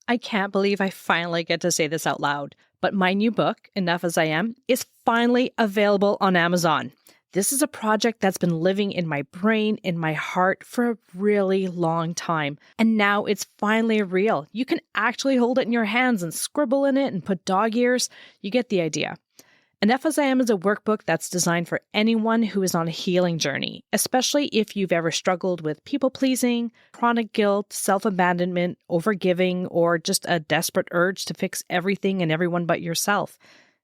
I can't believe I finally get to say this out loud, but my new book, Enough as I Am, is finally available on Amazon. This is a project that's been living in my brain, in my heart for a really long time. And now it's finally real. You can actually hold it in your hands and scribble in it and put dog ears. You get the idea. Enough as I Am is a workbook that's designed for anyone who is on a healing journey, especially if you've ever struggled with people-pleasing, chronic guilt, self-abandonment, overgiving, or just a desperate urge to fix everything and everyone but yourself.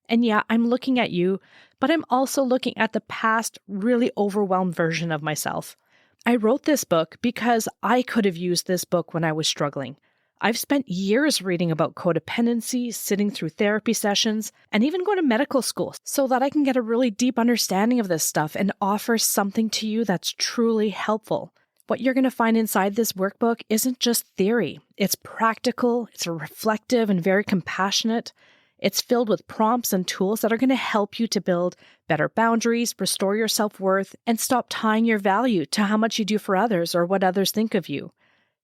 And yeah, I'm looking at you, but I'm also looking at the past, really overwhelmed version of myself. I wrote this book because I could have used this book when I was struggling. I've spent years reading about codependency, sitting through therapy sessions, and even going to medical school so that I can get a really deep understanding of this stuff and offer something to you that's truly helpful. What you're going to find inside this workbook isn't just theory. It's practical, it's reflective, and very compassionate. It's filled with prompts and tools that are going to help you to build better boundaries, restore your self-worth, and stop tying your value to how much you do for others or what others think of you.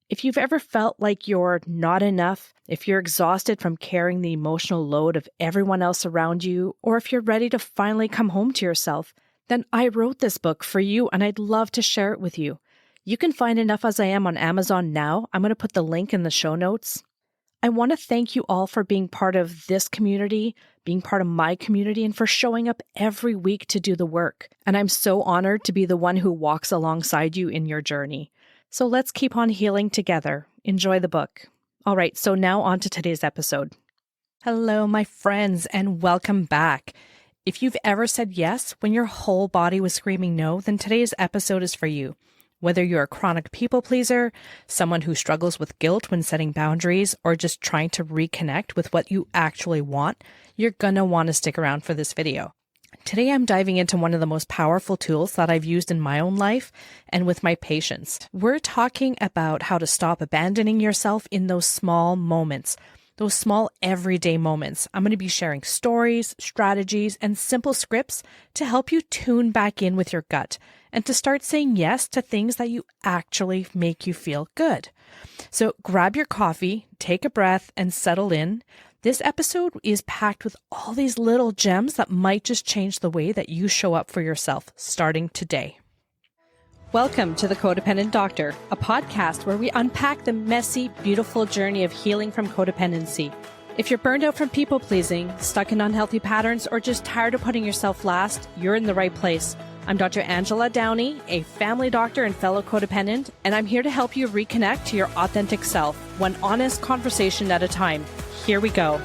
If you've ever felt like you're not enough, if you're exhausted from carrying the emotional load of everyone else around you, or if you're ready to finally come home to yourself, then I wrote this book for you and I'd love to share it with you. You can find Enough as I Am on Amazon now. I'm going to put the link in the show notes. I want to thank you all for being part of this community, being part of my community, and for showing up every week to do the work. And I'm so honored to be the one who walks alongside you in your journey. So let's keep on healing together. Enjoy the book. All right, so now on to today's episode. Hello, my friends, and welcome back. If you've ever said yes when your whole body was screaming no, then today's episode is for you. Whether you're a chronic people pleaser, someone who struggles with guilt when setting boundaries, or just trying to reconnect with what you actually want, you're gonna want to stick around for this video. Today, I'm diving into one of the most powerful tools that I've used in my own life and with my patients. We're talking about how to stop abandoning yourself in those small moments, those small everyday moments. I'm going to be sharing stories, strategies, and simple scripts to help you tune back in with your gut and to start saying yes to things that you actually make you feel good. So grab your coffee, take a breath, and settle in. This episode is packed with all these little gems that might just change the way that you show up for yourself starting today. Welcome to the Codependent Doctor, a podcast where we unpack the messy, beautiful journey of healing from codependency. If you're burned out from people-pleasing, stuck in unhealthy patterns, or just tired of putting yourself last, you're in the right place. I'm Dr. Angela Downey, a family doctor and fellow codependent, and I'm here to help you reconnect to your authentic self, one honest conversation at a time. Here we go.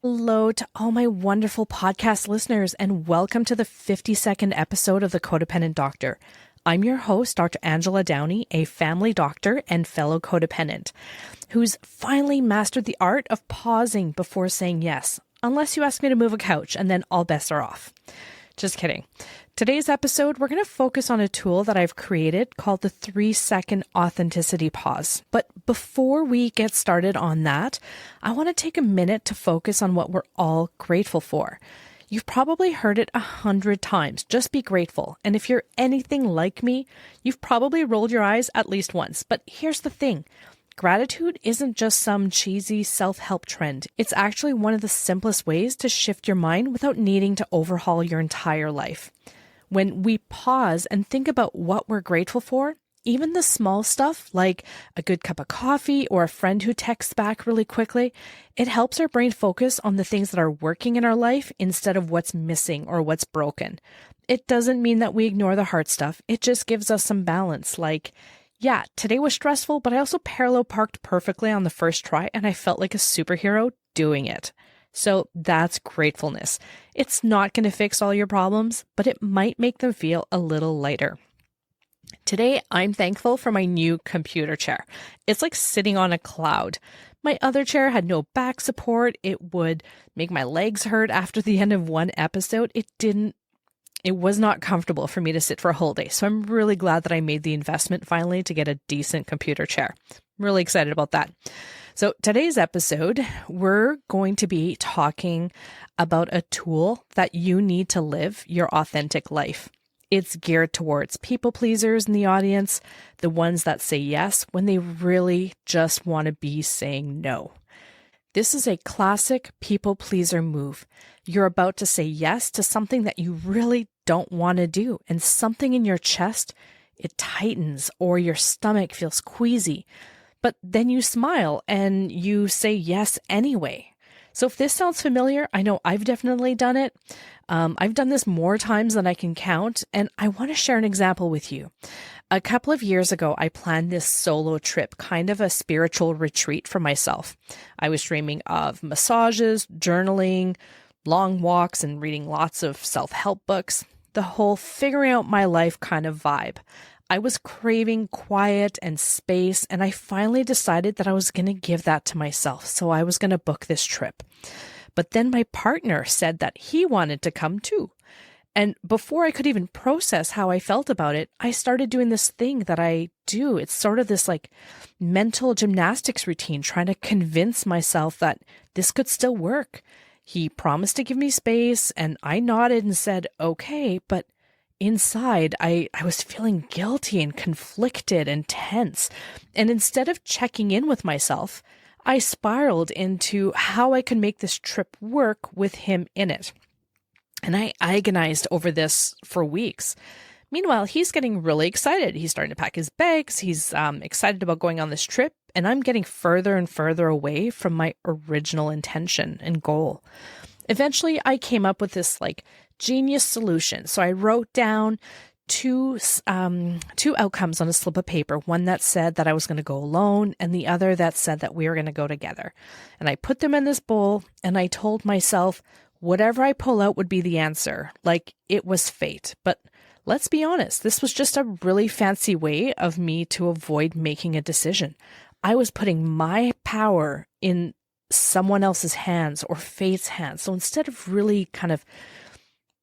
Hello to all my wonderful podcast listeners, and welcome to the 52nd episode of the Codependent Doctor. I'm your host, Dr. Angela Downey, a family doctor and fellow codependent, who's finally mastered the art of pausing before saying yes, unless you ask me to move a couch, and then all bets are off. Just kidding. Today's episode, we're going to focus on a tool that I've created called the 3-second authenticity pause. But before we get started on that, I want to take a minute to focus on what we're all grateful for. You've probably heard it 100 times. Just be grateful. And if you're anything like me, you've probably rolled your eyes at least once. But here's the thing. Gratitude isn't just some cheesy self-help trend. It's actually one of the simplest ways to shift your mind without needing to overhaul your entire life. When we pause and think about what we're grateful for, even the small stuff like a good cup of coffee or a friend who texts back really quickly, it helps our brain focus on the things that are working in our life instead of what's missing or what's broken. It doesn't mean that we ignore the hard stuff. It just gives us some balance. Like, yeah, today was stressful, but I also parallel parked perfectly on the first try and I felt like a superhero doing it. So that's gratefulness. It's not going to fix all your problems, but it might make them feel a little lighter. Today, I'm thankful for my new computer chair. It's like sitting on a cloud. My other chair had no back support. It would make my legs hurt after the end of one episode. It was not comfortable for me to sit for a whole day. So I'm really glad that I made the investment finally to get a decent computer chair. I'm really excited about that. So today's episode, we're going to be talking about a tool that you need to live your authentic life. It's geared towards people pleasers in the audience, the ones that say yes when they really just want to be saying no. This is a classic people pleaser move. You're about to say yes to something that you really don't want to do, and something in your chest, it tightens or your stomach feels queasy. But then you smile and you say yes anyway. So if this sounds familiar, I know I've definitely done it. I've done this more times than I can count, and I want to share an example with you. A couple of years ago, I planned this solo trip, kind of a spiritual retreat for myself. I was dreaming of massages, journaling, long walks, and reading lots of self-help books. The whole figuring out my life kind of vibe. I was craving quiet and space, and I finally decided that I was going to give that to myself. So I was going to book this trip. But then my partner said that he wanted to come too. And before I could even process how I felt about it, I started doing this thing that I do. It's sort of this like mental gymnastics routine, trying to convince myself that this could still work. He promised to give me space, and I nodded and said, okay, but inside, I was feeling guilty and conflicted and tense. And instead of checking in with myself, I spiraled into how I could make this trip work with him in it. And I agonized over this for weeks. Meanwhile, he's getting really excited. He's starting to pack his bags. He's excited about going on this trip. And I'm getting further and further away from my original intention and goal. Eventually, I came up with this like genius solution. So I wrote down two outcomes on a slip of paper. One that said that I was going to go alone, and the other that said that we were going to go together. And I put them in this bowl, and I told myself, whatever I pull out would be the answer. Like it was fate. But let's be honest, this was just a really fancy way of me to avoid making a decision. I was putting my power in someone else's hands or fate's hands. So instead of really kind of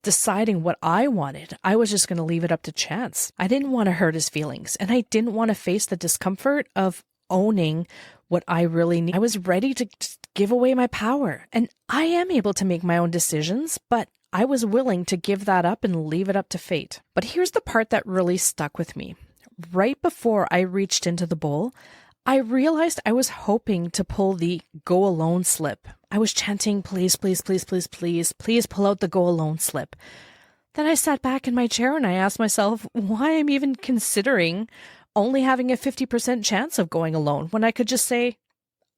deciding what I wanted, I was just going to leave it up to chance. I didn't want to hurt his feelings, and I didn't want to face the discomfort of owning what I really need. I was ready to just give away my power, and I am able to make my own decisions, but I was willing to give that up and leave it up to fate. But here's the part that really stuck with me. Right before I reached into the bowl, I realized I was hoping to pull the go alone slip. I was chanting, please, please, please, please, please, please pull out the go alone slip. Then I sat back in my chair and I asked myself why I'm even considering only having a 50% chance of going alone when I could just say,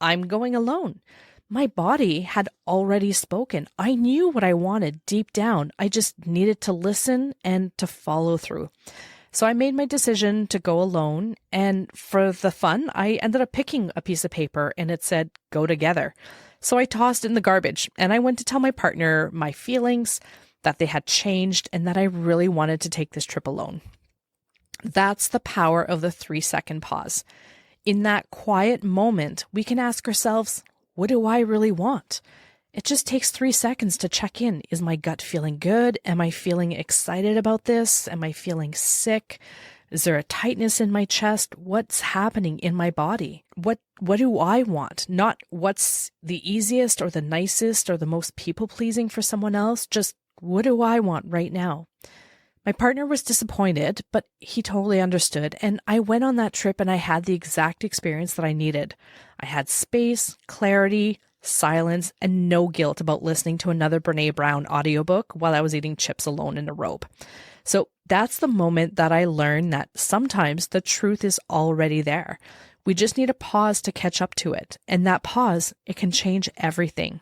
I'm going alone. My body had already spoken. I knew what I wanted deep down. I just needed to listen and to follow through. So I made my decision to go alone, and for the fun, I ended up picking a piece of paper and it said, go together. So I tossed it in the garbage and I went to tell my partner my feelings, that they had changed, and that I really wanted to take this trip alone. That's the power of the 3-second pause. In that quiet moment, we can ask ourselves, what do I really want? It just takes 3 seconds to check in. Is my gut feeling good? Am I feeling excited about this? Am I feeling sick? Is there a tightness in my chest? What's happening in my body? What do I want? Not what's the easiest or the nicest or the most people-pleasing for someone else. Just what do I want right now? My partner was disappointed, but he totally understood. And I went on that trip and I had the exact experience that I needed. I had space, clarity, silence, and no guilt about listening to another Brené Brown audiobook while I was eating chips alone in a robe. So that's the moment that I learned that sometimes the truth is already there. We just need a pause to catch up to it. And that pause, it can change everything.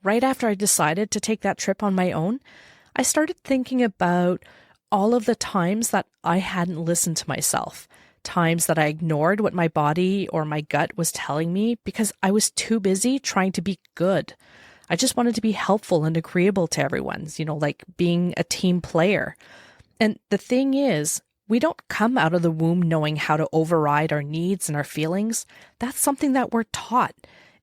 Right after I decided to take that trip on my own, I started thinking about all of the times that I hadn't listened to myself. Times that I ignored what my body or my gut was telling me because I was too busy trying to be good. I just wanted to be helpful and agreeable to everyone, like being a team player. And the thing is, we don't come out of the womb knowing how to override our needs and our feelings. That's something that we're taught.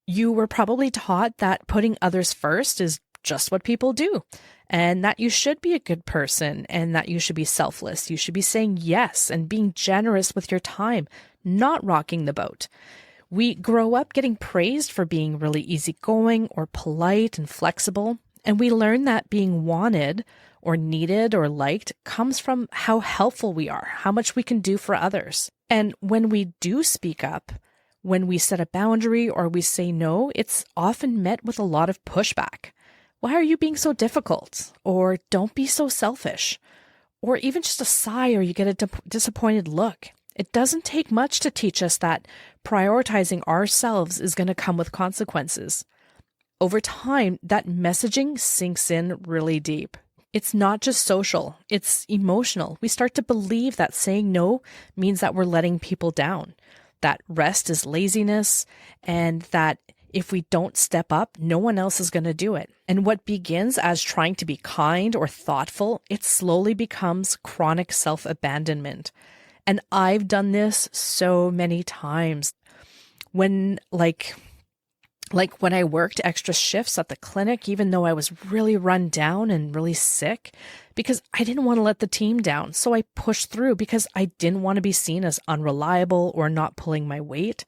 You were probably taught that putting others first is just what people do, and that you should be a good person and that you should be selfless. You should be saying yes and being generous with your time, not rocking the boat. We grow up getting praised for being really easygoing or polite and flexible. And we learn that being wanted or needed or liked comes from how helpful we are, how much we can do for others. And when we do speak up, when we set a boundary or we say no, it's often met with a lot of pushback. Why are you being so difficult? Or don't be so selfish. Or even just a sigh, or you get a disappointed look. It doesn't take much to teach us that prioritizing ourselves is going to come with consequences. Over time, that messaging sinks in really deep. It's not just social, it's emotional. We start to believe that saying no means that we're letting people down, that rest is laziness, and that if we don't step up, no one else is going to do it. And what begins as trying to be kind or thoughtful, it slowly becomes chronic self-abandonment. And I've done this so many times. When when I worked extra shifts at the clinic, even though I was really run down and really sick, because I didn't want to let the team down. So I pushed through because I didn't want to be seen as unreliable or not pulling my weight.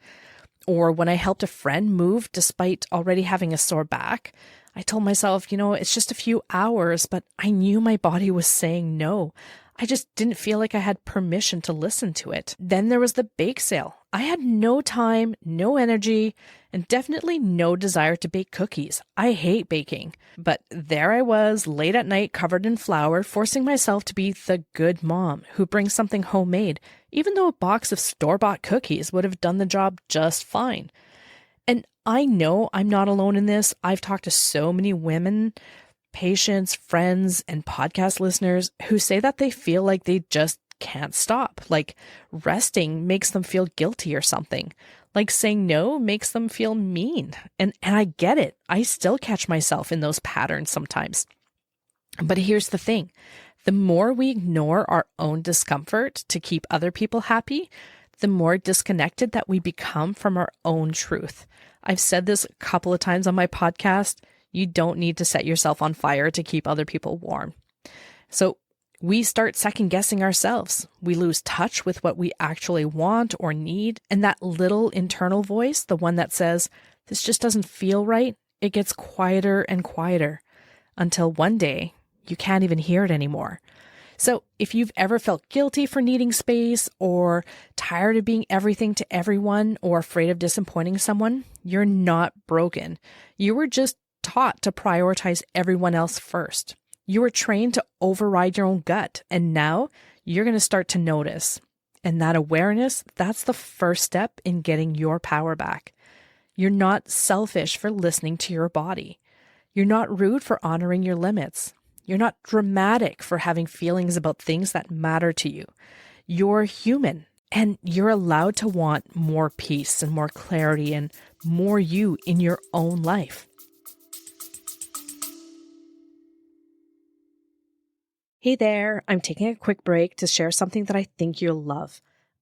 Or when I helped a friend move despite already having a sore back, I told myself, it's just a few hours, but I knew my body was saying no. I just didn't feel like I had permission to listen to it. Then there was the bake sale. I had no time, no energy, and definitely no desire to bake cookies. I hate baking. But there I was, late at night, covered in flour, forcing myself to be the good mom who brings something homemade, even though a box of store-bought cookies would have done the job just fine. And I know I'm not alone in this. I've talked to so many women, patients, friends, and podcast listeners who say that they feel like they just can't stop. Like resting makes them feel guilty or something. Like saying no makes them feel mean. And I get it. I still catch myself in those patterns sometimes. But here's the thing. The more we ignore our own discomfort to keep other people happy, the more disconnected that we become from our own truth. I've said this a couple of times on my podcast. You don't need to set yourself on fire to keep other people warm. So we start second guessing ourselves. We lose touch with what we actually want or need. And that little internal voice, the one that says, this just doesn't feel right, it gets quieter and quieter until one day you can't even hear it anymore. So if you've ever felt guilty for needing space or tired of being everything to everyone or afraid of disappointing someone, you're not broken. You were just taught to prioritize everyone else first. You were trained to override your own gut, and now you're going to start to notice. And that awareness, that's the first step in getting your power back. You're not selfish for listening to your body. You're not rude for honoring your limits. You're not dramatic for having feelings about things that matter to you. You're human, and you're allowed to want more peace and more clarity and more you in your own life. Hey there, I'm taking a quick break to share something that I think you'll love.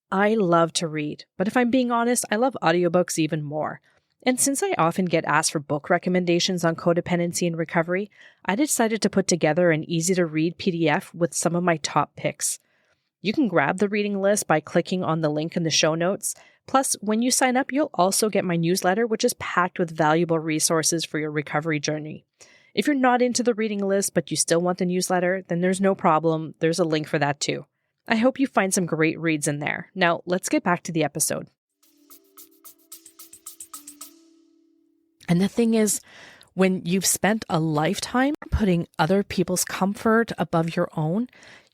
I love to read, but if I'm being honest, I love audiobooks even more. And since I often get asked for book recommendations on codependency and recovery, I decided to put together an easy-to-read PDF with some of my top picks. You can grab the reading list by clicking on the link in the show notes. Plus, when you sign up, you'll also get my newsletter, which is packed with valuable resources for your recovery journey. If you're not into the reading list, but you still want the newsletter, then there's no problem. There's a link for that too. I hope you find some great reads in there. Now, let's get back to the episode. And the thing is, when you've spent a lifetime putting other people's comfort above your own,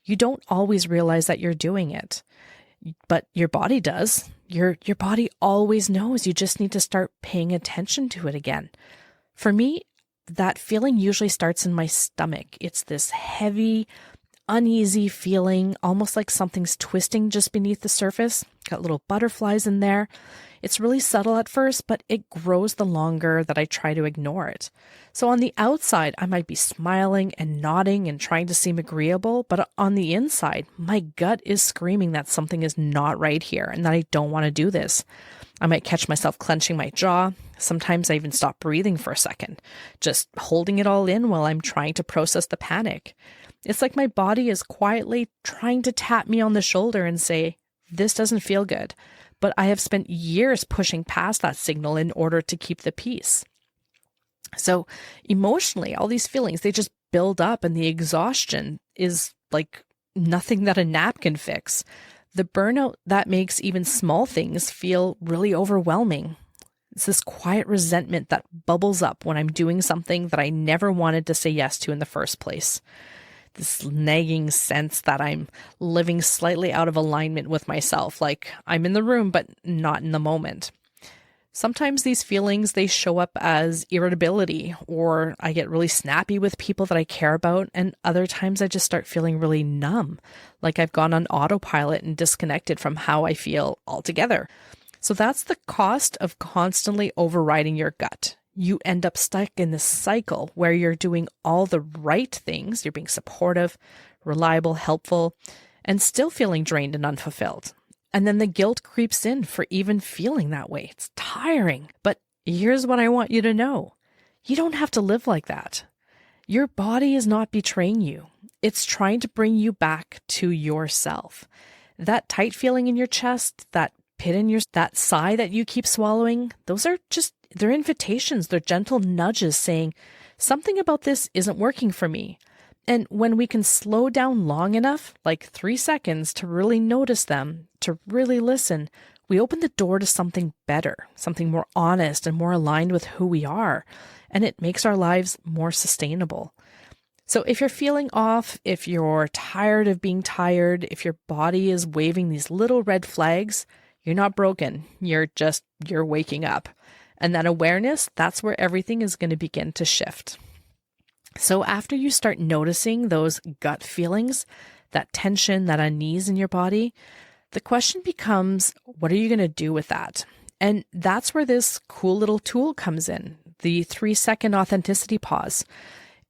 you don't always realize that you're doing it. But your body does. Your body always knows. You just need to start paying attention to it again. For me, that feeling usually starts in my stomach. It's this heavy, uneasy feeling, almost like something's twisting just beneath the surface. Got little butterflies in there. It's really subtle at first, but it grows the longer that I try to ignore it. So on the outside, I might be smiling and nodding and trying to seem agreeable, but on the inside, my gut is screaming that something is not right here and that I don't want to do this. I might catch myself clenching my jaw. Sometimes I even stop breathing for a second, just holding it all in while I'm trying to process the panic. It's like my body is quietly trying to tap me on the shoulder and say, this doesn't feel good. But I have spent years pushing past that signal in order to keep the peace. So emotionally, all these feelings, they just build up, and the exhaustion is like nothing that a nap can fix. The burnout that makes even small things feel really overwhelming. It's this quiet resentment that bubbles up when I'm doing something that I never wanted to say yes to in the first place. This nagging sense that I'm living slightly out of alignment with myself, like I'm in the room, but not in the moment. Sometimes these feelings, they show up as irritability, or I get really snappy with people that I care about. And other times I just start feeling really numb, like I've gone on autopilot and disconnected from how I feel altogether. So that's the cost of constantly overriding your gut. You end up stuck in this cycle where you're doing all the right things. You're being supportive, reliable, helpful, and still feeling drained and unfulfilled. And then the guilt creeps in for even feeling that way. It's tiring. But here's what I want you to know. You don't have to live like that. Your body is not betraying you. It's trying to bring you back to yourself. That tight feeling in your chest, that pit in that sigh that you keep swallowing, those are just, they're invitations. They're gentle nudges saying, something about this isn't working for me. And when we can slow down long enough, like 3 seconds, to really notice them, to really listen, we open the door to something better, something more honest and more aligned with who we are. And it makes our lives more sustainable. So if you're feeling off, if you're tired of being tired, if your body is waving these little red flags, you're not broken. You're waking up. And that awareness, that's where everything is going to begin to shift. So after you start noticing those gut feelings, that tension, that unease in your body, the question becomes, what are you going to do with that? And that's where this cool little tool comes in, the 3-second authenticity pause.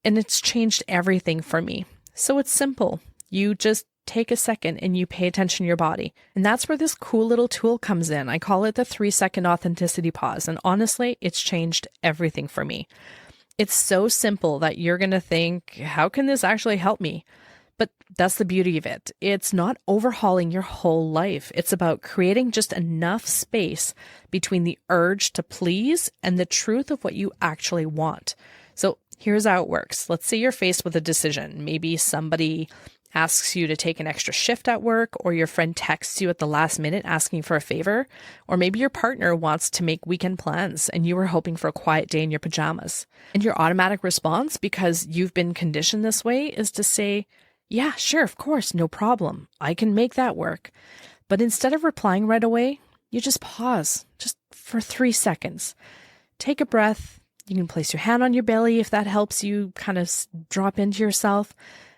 And it's changed everything for me. So it's simple. You just take a second and you pay attention to your body. And that's where this cool little tool comes in. I call it the 3-second authenticity pause. And honestly, it's changed everything for me. It's so simple that you're going to think, how can this actually help me? But that's the beauty of it. It's not overhauling your whole life. It's about creating just enough space between the urge to please and the truth of what you actually want. So here's how it works. Let's say you're faced with a decision. Maybe somebody asks you to take an extra shift at work, or your friend texts you at the last minute asking for a favor, or maybe your partner wants to make weekend plans and you were hoping for a quiet day in your pajamas. And your automatic response, because you've been conditioned this way, is to say, yeah, sure, of course, no problem. I can make that work. But instead of replying right away, you just pause, just for 3 seconds. Take a breath. You can place your hand on your belly if that helps you kind of drop into yourself.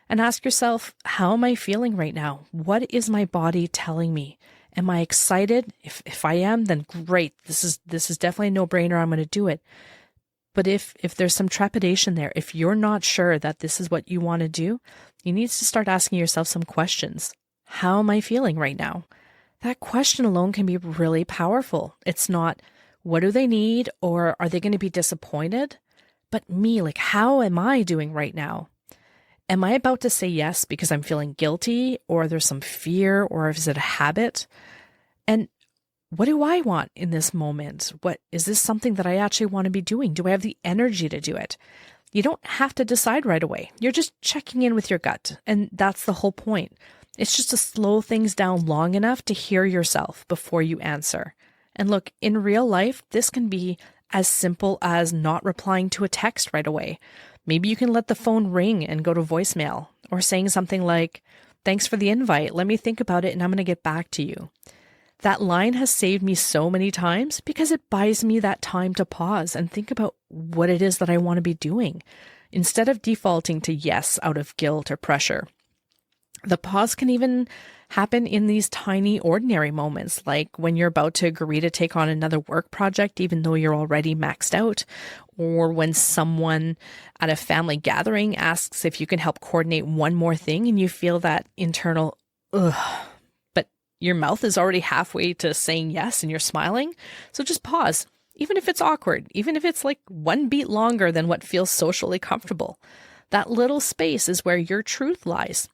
And ask yourself, how am I feeling right now? What is my body telling me? Am I excited? If I am, then great. This is definitely a no-brainer. I'm going to do it. But if there's some trepidation there, if you're not sure that this is what you want to do, you need to start asking yourself some questions. How am I feeling right now? That question alone can be really powerful. It's not, what do they need, or are they going to be disappointed? But me, like, how am I doing right now? Am I about to say yes because I'm feeling guilty, or there's some fear, or is it a habit? And what do I want in this moment? What is this something that I actually want to be doing? Do I have the energy to do it? You don't have to decide right away. You're just checking in with your gut. And that's the whole point. It's just to slow things down long enough to hear yourself before you answer. And look, in real life, this can be as simple as not replying to a text right away. Maybe you can let the phone ring and go to voicemail, or saying something like, thanks for the invite. Let me think about it and I'm going to get back to you. That line has saved me so many times because it buys me that time to pause and think about what it is that I want to be doing instead of defaulting to yes out of guilt or pressure. The pause can even happen in these tiny, ordinary moments, like when you're about to agree to take on another work project, even though you're already maxed out, or when someone at a family gathering asks if you can help coordinate one more thing and you feel that internal, ugh, but your mouth is already halfway to saying yes and you're smiling. So just pause, even if it's awkward, even if it's like one beat longer than what feels socially comfortable. That little space is where your truth lies.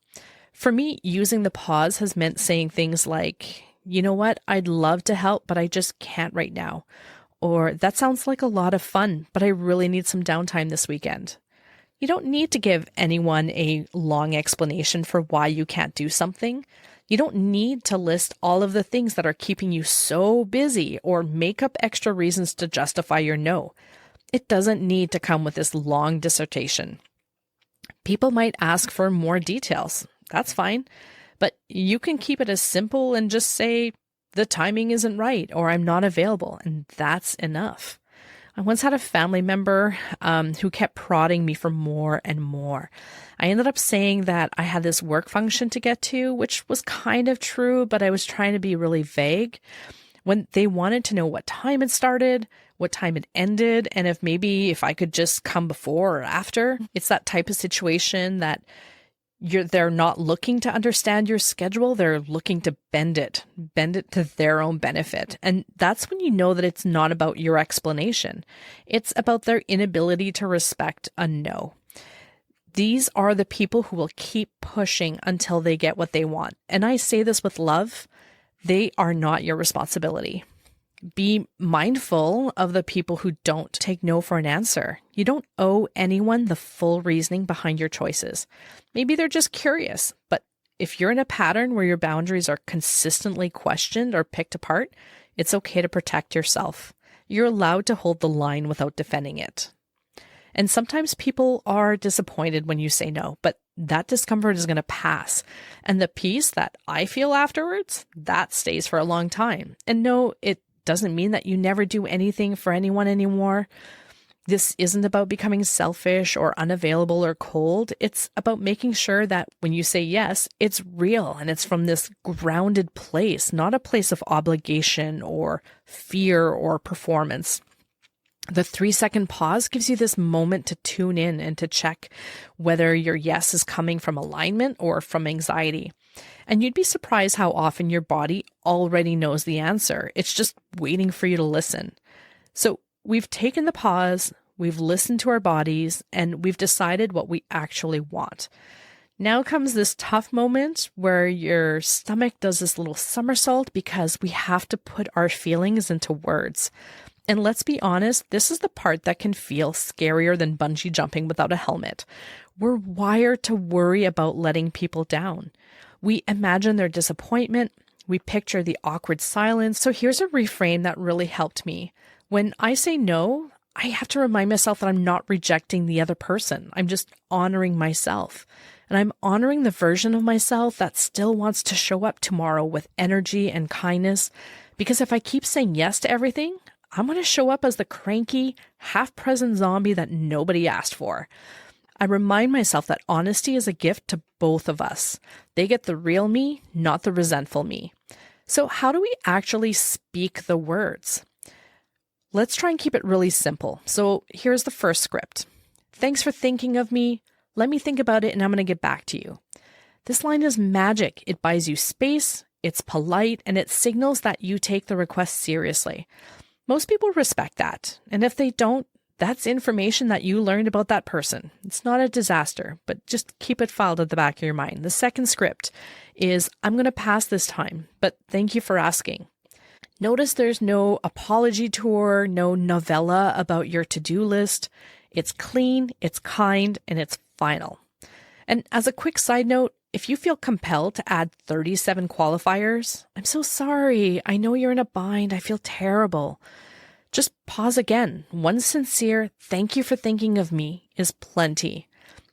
For me, using the pause has meant saying things like, you know what, I'd love to help, but I just can't right now. Or that sounds like a lot of fun, but I really need some downtime this weekend. You don't need to give anyone a long explanation for why you can't do something. You don't need to list all of the things that are keeping you so busy or make up extra reasons to justify your no. It doesn't need to come with this long dissertation. People might ask for more details. That's fine. But you can keep it as simple and just say, the timing isn't right, or I'm not available, and that's enough. I once had a family member who kept prodding me for more and more. I ended up saying that I had this work function to get to, which was kind of true, but I was trying to be really vague. When they wanted to know what time it started, what time it ended, and if I could just come before or after. It's that type of situation that they're not looking to understand your schedule. They're looking to bend it to their own benefit. And that's when you know that it's not about your explanation. It's about their inability to respect a no. These are the people who will keep pushing until they get what they want. And I say this with love. They are not your responsibility. Be mindful of the people who don't take no for an answer. You don't owe anyone the full reasoning behind your choices. Maybe they're just curious, but if you're in a pattern where your boundaries are consistently questioned or picked apart, it's okay to protect yourself. You're allowed to hold the line without defending it. And sometimes people are disappointed when you say no, but that discomfort is going to pass. And the peace that I feel afterwards, that stays for a long time. And no, it doesn't mean that you never do anything for anyone anymore. This isn't about becoming selfish or unavailable or cold. It's about making sure that when you say yes, it's real and it's from this grounded place, not a place of obligation or fear or performance. The 3-second pause gives you this moment to tune in and to check whether your yes is coming from alignment or from anxiety. And you'd be surprised how often your body already knows the answer. It's just waiting for you to listen. So we've taken the pause, we've listened to our bodies, and we've decided what we actually want. Now comes this tough moment where your stomach does this little somersault because we have to put our feelings into words. And let's be honest, this is the part that can feel scarier than bungee jumping without a helmet. We're wired to worry about letting people down. We imagine their disappointment. We picture the awkward silence. So here's a reframe that really helped me. When I say no, I have to remind myself that I'm not rejecting the other person. I'm just honoring myself. And I'm honoring the version of myself that still wants to show up tomorrow with energy and kindness. Because if I keep saying yes to everything, I'm going to show up as the cranky, half-present zombie that nobody asked for. I remind myself that honesty is a gift to both of us. They get the real me, not the resentful me. So how do we actually speak the words? Let's try and keep it really simple. So here's the first script. Thanks for thinking of me. Let me think about it and I'm going to get back to you. This line is magic. It buys you space, it's polite, and it signals that you take the request seriously. Most people respect that. And if they don't, that's information that you learned about that person. It's not a disaster, but just keep it filed at the back of your mind. The second script is, I'm going to pass this time, but thank you for asking. Notice there's no apology tour, no novella about your to-do list. It's clean, it's kind, and it's final. And as a quick side note, if you feel compelled to add 37 qualifiers, I'm so sorry. I know you're in a bind. I feel terrible. Just pause again. One sincere, thank you for thinking of me is plenty.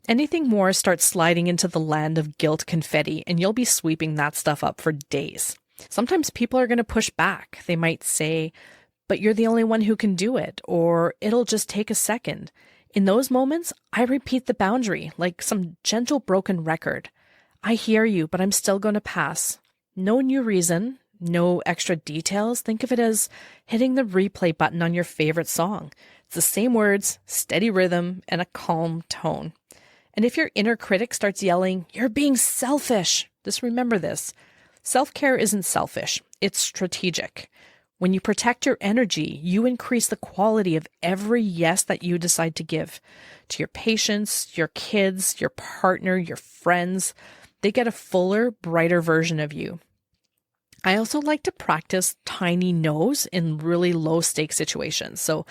Anything more starts sliding into the land of guilt confetti, and you'll be sweeping that stuff up for days. Sometimes people are going to push back. They might say, but you're the only one who can do it, or it'll just take a second. In those moments, I repeat the boundary like some gentle broken record. I hear you, but I'm still going to pass. No new reason, no extra details. Think of it as hitting the replay button on your favorite song. It's the same words, steady rhythm, and a calm tone. And if your inner critic starts yelling, you're being selfish, just remember this. Self-care isn't selfish. It's strategic. When you protect your energy, you increase the quality of every yes that you decide to give to your patients, your kids, your partner, your friends. They get a fuller, brighter version of you. I also like to practice tiny no's in really low stake situations. So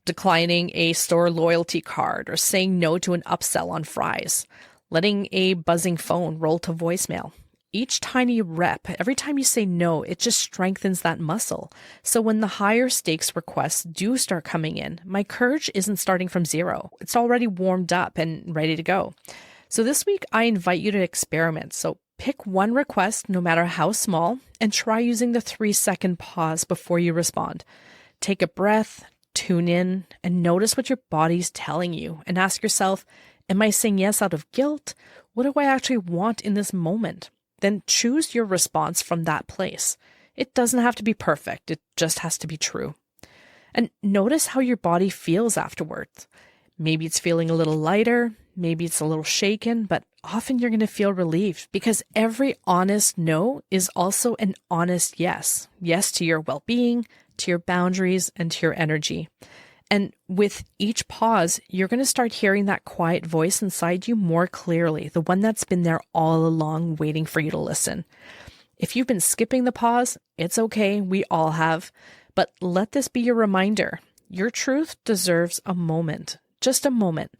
declining a store loyalty card or saying no to an upsell on fries, letting a buzzing phone roll to voicemail. Each tiny rep, every time you say no, it just strengthens that muscle. So when the higher stakes requests do start coming in, my courage isn't starting from zero. It's already warmed up and ready to go. So this week, I invite you to experiment. So pick one request, no matter how small, and try using the 3-second pause before you respond. Take a breath, tune in, and notice what your body's telling you, and ask yourself, am I saying yes out of guilt? What do I actually want in this moment? Then choose your response from that place. It doesn't have to be perfect. It just has to be true. And notice how your body feels afterwards. Maybe it's feeling a little lighter, maybe it's a little shaken, but often you're going to feel relieved because every honest no is also an honest yes. Yes to your well-being, to your boundaries, and to your energy. And with each pause, you're going to start hearing that quiet voice inside you more clearly, the one that's been there all along waiting for you to listen. If you've been skipping the pause, it's okay, we all have. But let this be your reminder. Your truth deserves a moment, just a moment,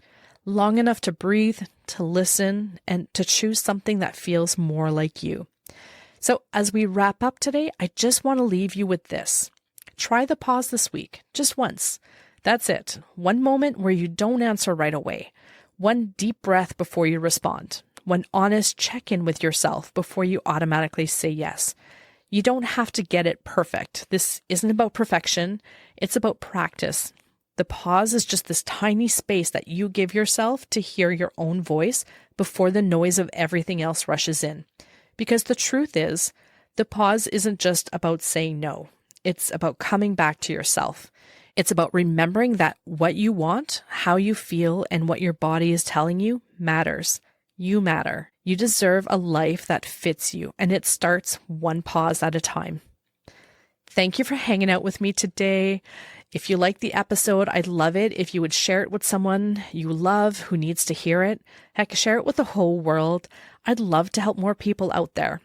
long enough to breathe, to listen, and to choose something that feels more like you. So as we wrap up today, I just want to leave you with this. Try the pause this week, just once. That's it. One moment where you don't answer right away. One deep breath before you respond. One honest check-in with yourself before you automatically say yes. You don't have to get it perfect. This isn't about perfection. It's about practice. The pause is just this tiny space that you give yourself to hear your own voice before the noise of everything else rushes in. Because the truth is, the pause isn't just about saying no. It's about coming back to yourself. It's about remembering that what you want, how you feel, and what your body is telling you matters. You matter. You deserve a life that fits you, and it starts one pause at a time. Thank you for hanging out with me today. If you like the episode, I'd love it if you would share it with someone you love who needs to hear it. Heck, share it with the whole world. I'd love to help more people out there.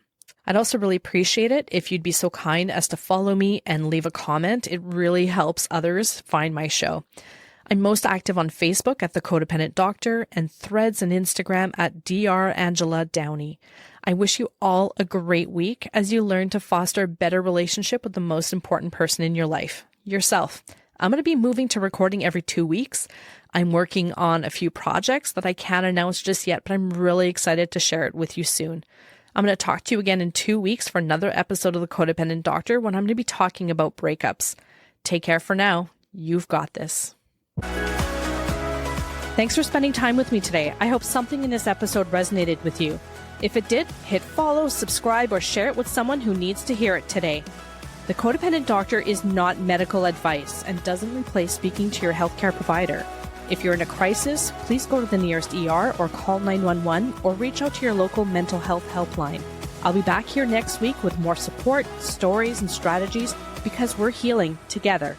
I'd also really appreciate it if you'd be so kind as to follow me and leave a comment. It really helps others find my show. I'm most active on Facebook at The Codependent Doctor and Threads and Instagram at Dr. Angela Downey. I wish you all a great week as you learn to foster a better relationship with the most important person in your life, yourself. I'm going to be moving to recording every 2 weeks. I'm working on a few projects that I can't announce just yet, but I'm really excited to share it with you soon. I'm going to talk to you again in 2 weeks for another episode of The Codependent Doctor when I'm going to be talking about breakups. Take care for now. You've got this. Thanks for spending time with me today. I hope something in this episode resonated with you. If it did, hit follow, subscribe, or share it with someone who needs to hear it today. The Codependent Doctor is not medical advice and doesn't replace speaking to your healthcare provider. If you're in a crisis, please go to the nearest ER or call 911 or reach out to your local mental health helpline. I'll be back here next week with more support, stories, and strategies because we're healing together.